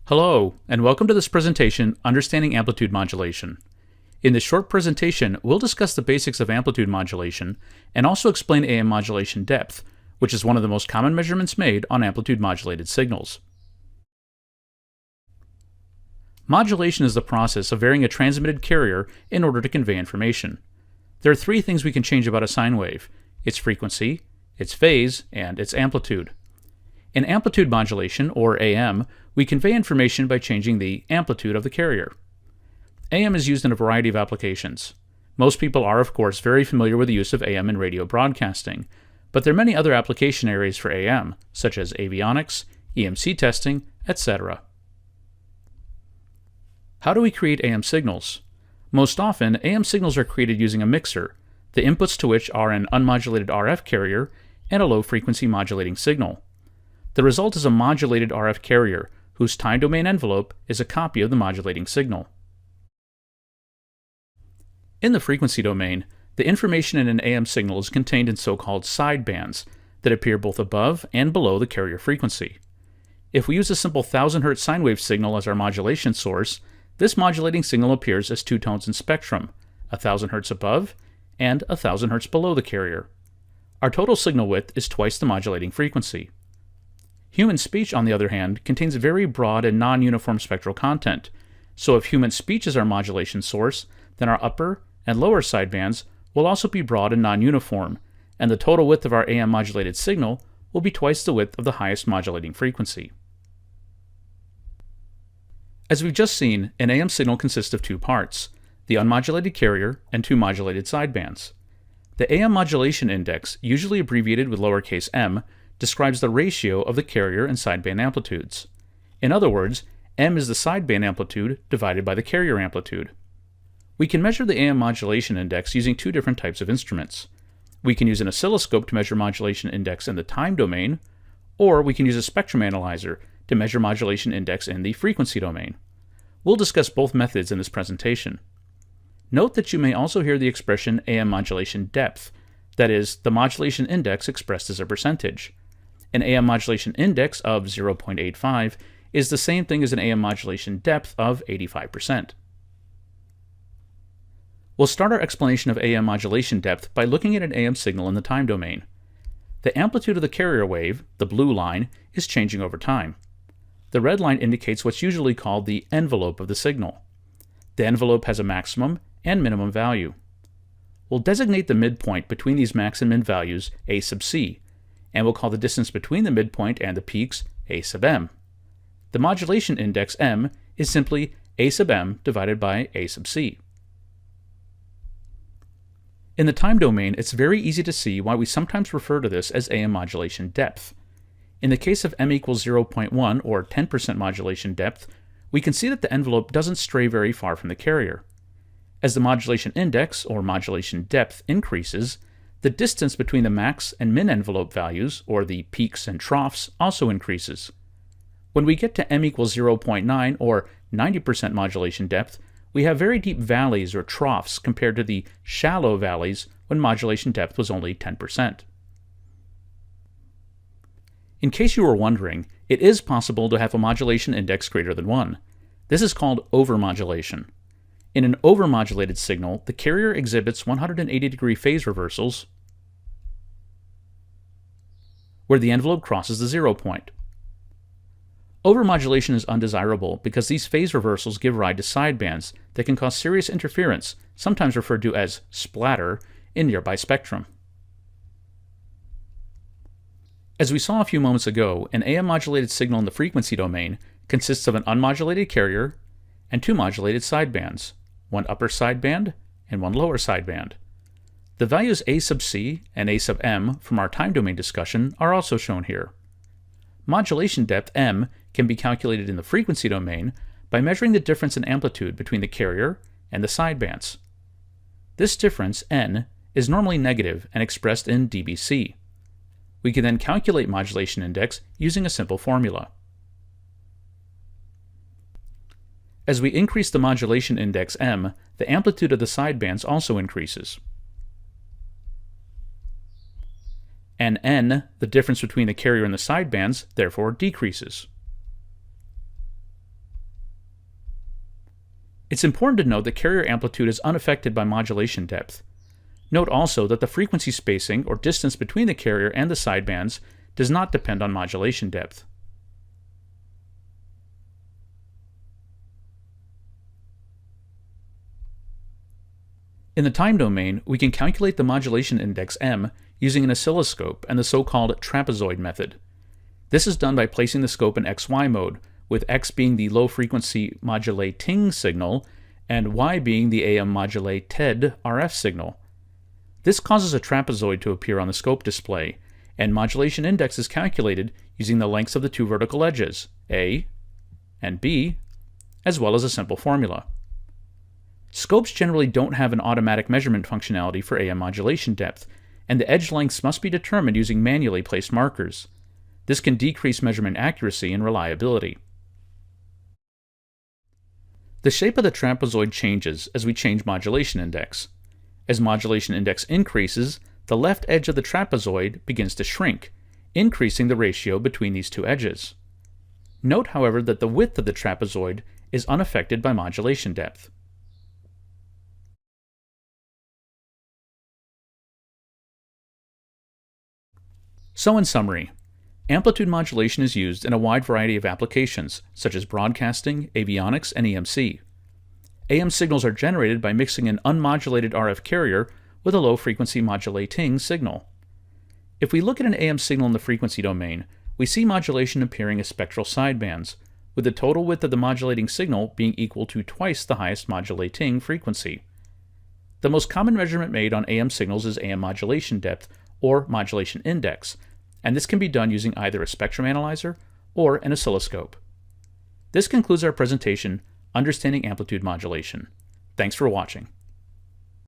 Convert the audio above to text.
Hello, and welcome to this presentation, Understanding Amplitude Modulation. In this short presentation, we'll discuss the basics of amplitude modulation and also explain AM modulation depth, which is one of the most common measurements made on amplitude modulated signals. Modulation is the process of varying a transmitted carrier in order to convey information. There are three things we can change about a sine wave: its frequency, its phase, and its amplitude. In amplitude modulation, or AM, we convey information by changing the amplitude of the carrier. AM is used in a variety of applications. Most people are, of course, very familiar with the use of AM in radio broadcasting, but there are many other application areas for AM, such as avionics, EMC testing, etc. How do we create AM signals? Most often, AM signals are created using a mixer, the inputs to which are an unmodulated RF carrier and a low-frequency modulating signal. The result is a modulated RF carrier, whose time domain envelope is a copy of the modulating signal. In the frequency domain, the information in an AM signal is contained in so-called sidebands that appear both above and below the carrier frequency. If we use a simple 1000 Hz sine wave signal as our modulation source, this modulating signal appears as two tones in spectrum, 1000 Hz above and 1000 Hz below the carrier. Our total signal width is twice the modulating frequency. Human speech, on the other hand, contains very broad and non-uniform spectral content, so if human speech is our modulation source, then our upper and lower sidebands will also be broad and non-uniform, and the total width of our AM modulated signal will be twice the width of the highest modulating frequency. As we've just seen, an AM signal consists of two parts, the unmodulated carrier and two modulated sidebands. The AM modulation index, usually abbreviated with lowercase m, describes the ratio of the carrier and sideband amplitudes. In other words, m is the sideband amplitude divided by the carrier amplitude. We can measure the AM modulation index using two different types of instruments. We can use an oscilloscope to measure modulation index in the time domain, or we can use a spectrum analyzer to measure modulation index in the frequency domain. We'll discuss both methods in this presentation. Note that you may also hear the expression AM modulation depth, that is, the modulation index expressed as a percentage. An AM modulation index of 0.85 is the same thing as an AM modulation depth of 85%. We'll start our explanation of AM modulation depth by looking at an AM signal in the time domain. The amplitude of the carrier wave, the blue line, is changing over time. The red line indicates what's usually called the envelope of the signal. The envelope has a maximum and minimum value. We'll designate the midpoint between these max and min values A sub c, and we'll call the distance between the midpoint and the peaks A sub m. The modulation index m is simply A sub m divided by A sub c. In the time domain, it's very easy to see why we sometimes refer to this as AM modulation depth. In the case of m equals 0.1 or 10% modulation depth, we can see that the envelope doesn't stray very far from the carrier. As the modulation index, or modulation depth, increases, the distance between the max and min envelope values, or the peaks and troughs, also increases. When we get to m equals 0.9 or 90% modulation depth, we have very deep valleys or troughs compared to the shallow valleys when modulation depth was only 10%. In case you were wondering, it is possible to have a modulation index greater than 1. This is called overmodulation. In an overmodulated signal, the carrier exhibits 180-degree phase reversals where the envelope crosses the 0 point. Overmodulation is undesirable because these phase reversals give rise to sidebands that can cause serious interference, sometimes referred to as splatter, in nearby spectrum. As we saw a few moments ago, an AM modulated signal in the frequency domain consists of an unmodulated carrier and two modulated sidebands, one upper sideband and one lower sideband. The values A sub c and A sub m from our time domain discussion are also shown here. Modulation depth m can be calculated in the frequency domain by measuring the difference in amplitude between the carrier and the sidebands. This difference, n, is normally negative and expressed in dBc. We can then calculate modulation index using a simple formula. As we increase the modulation index m, the amplitude of the sidebands also increases. And n, the difference between the carrier and the sidebands, therefore decreases. It's important to note that carrier amplitude is unaffected by modulation depth. Note also that the frequency spacing, or distance between the carrier and the sidebands, does not depend on modulation depth. In the time domain, we can calculate the modulation index m using an oscilloscope and the so-called trapezoid method. This is done by placing the scope in XY mode, with X being the low-frequency modulating signal and Y being the AM modulated RF signal. This causes a trapezoid to appear on the scope display, and modulation index is calculated using the lengths of the two vertical edges, A and B, as well as a simple formula. Scopes generally don't have an automatic measurement functionality for AM modulation depth, and the edge lengths must be determined using manually placed markers. This can decrease measurement accuracy and reliability. The shape of the trapezoid changes as we change modulation index. As modulation index increases, the left edge of the trapezoid begins to shrink, increasing the ratio between these two edges. Note, however, that the width of the trapezoid is unaffected by modulation depth. So in summary, amplitude modulation is used in a wide variety of applications, such as broadcasting, avionics, and EMC. AM signals are generated by mixing an unmodulated RF carrier with a low-frequency modulating signal. If we look at an AM signal in the frequency domain, we see modulation appearing as spectral sidebands, with the total width of the modulating signal being equal to twice the highest modulating frequency. The most common measurement made on AM signals is AM modulation depth, or modulation index, and this can be done using either a spectrum analyzer or an oscilloscope. This concludes our presentation, Understanding Amplitude Modulation. Thanks for watching.